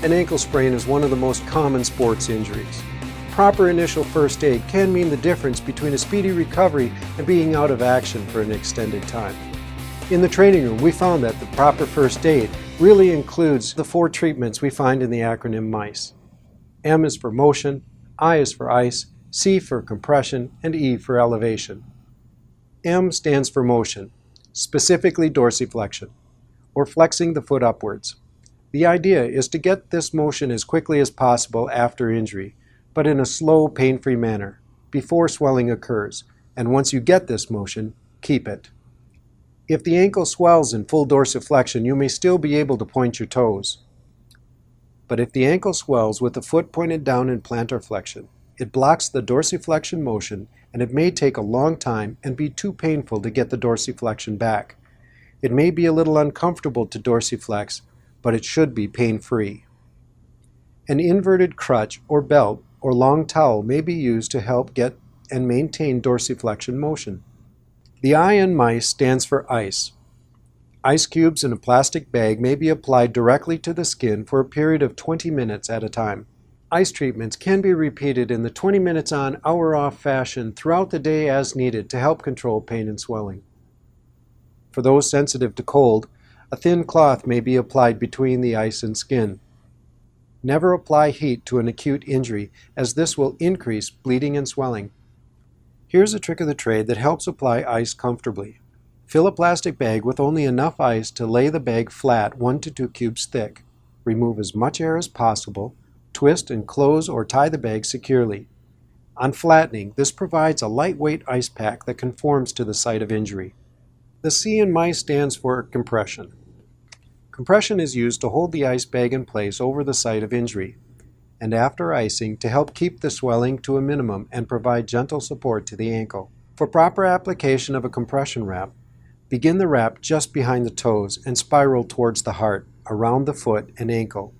An ankle sprain is one of the most common sports injuries. Proper initial first aid can mean the difference between a speedy recovery and being out of action for an extended time. In the training room, we found that the proper first aid really includes the 4 treatments we find in the acronym M.I.C.E. M is for motion, I is for ice, C for compression, and E for elevation. M stands for motion, specifically dorsiflexion, or flexing the foot upwards. The idea is to get this motion as quickly as possible after injury, but in a slow, pain-free manner, before swelling occurs, and once you get this motion, keep it. If the ankle swells in full dorsiflexion, you may still be able to point your toes. But if the ankle swells with the foot pointed down in plantar flexion, it blocks the dorsiflexion motion, and it may take a long time and be too painful to get the dorsiflexion back. It may be a little uncomfortable to dorsiflex, but it should be pain-free. An inverted crutch or belt or long towel may be used to help get and maintain dorsiflexion motion. The I in M.I.C.E. stands for ice. Ice cubes in a plastic bag may be applied directly to the skin for a period of 20 minutes at a time. Ice treatments can be repeated in the 20 minutes on, hour off fashion throughout the day as needed to help control pain and swelling. For those sensitive to cold, a thin cloth may be applied between the ice and skin. Never apply heat to an acute injury, as this will increase bleeding and swelling. Here's a trick of the trade that helps apply ice comfortably. Fill a plastic bag with only enough ice to lay the bag flat 1 to 2 cubes thick. Remove as much air as possible, twist and close or tie the bag securely. On flattening, this provides a lightweight ice pack that conforms to the site of injury. The C in M.I.C.E. stands for compression. Compression is used to hold the ice bag in place over the site of injury, and after icing to help keep the swelling to a minimum and provide gentle support to the ankle. For proper application of a compression wrap, begin the wrap just behind the toes and spiral towards the heart, around the foot and ankle,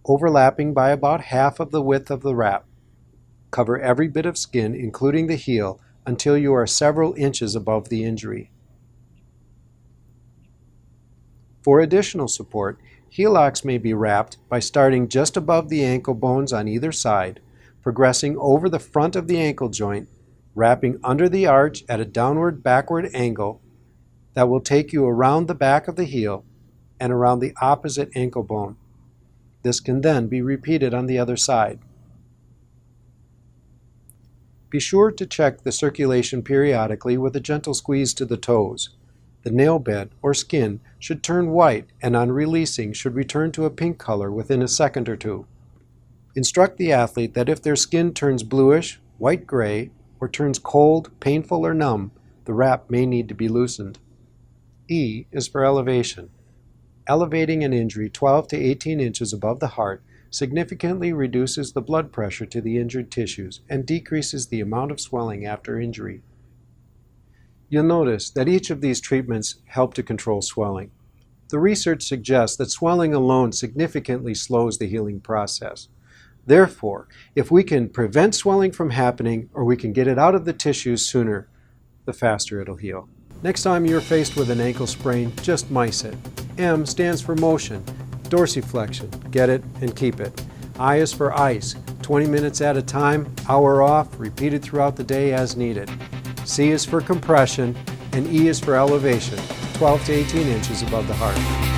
overlapping by about half of the width of the wrap. Cover every bit of skin, including the heel, until you are several inches above the injury. For additional support, heel locks may be wrapped by starting just above the ankle bones on either side, progressing over the front of the ankle joint, wrapping under the arch at a downward-backward angle that will take you around the back of the heel and around the opposite ankle bone. This can then be repeated on the other side. Be sure to check the circulation periodically with a gentle squeeze to the toes. The nail bed or skin should turn white and on releasing should return to a pink color within a second or two. Instruct the athlete that if their skin turns bluish, white-gray, or turns cold, painful, or numb, the wrap may need to be loosened. E is for elevation. Elevating an injury 12 to 18 inches above the heart significantly reduces the blood pressure to the injured tissues and decreases the amount of swelling after injury. You'll notice that each of these treatments help to control swelling. The research suggests that swelling alone significantly slows the healing process. Therefore, if we can prevent swelling from happening or we can get it out of the tissues sooner, the faster it'll heal. Next time you're faced with an ankle sprain, just M.I.C.E. it. M stands for motion, dorsiflexion, get it and keep it. I is for ice, 20 minutes at a time, hour off, repeated throughout the day as needed. C is for compression, and E is for elevation, 12 to 18 inches above the heart.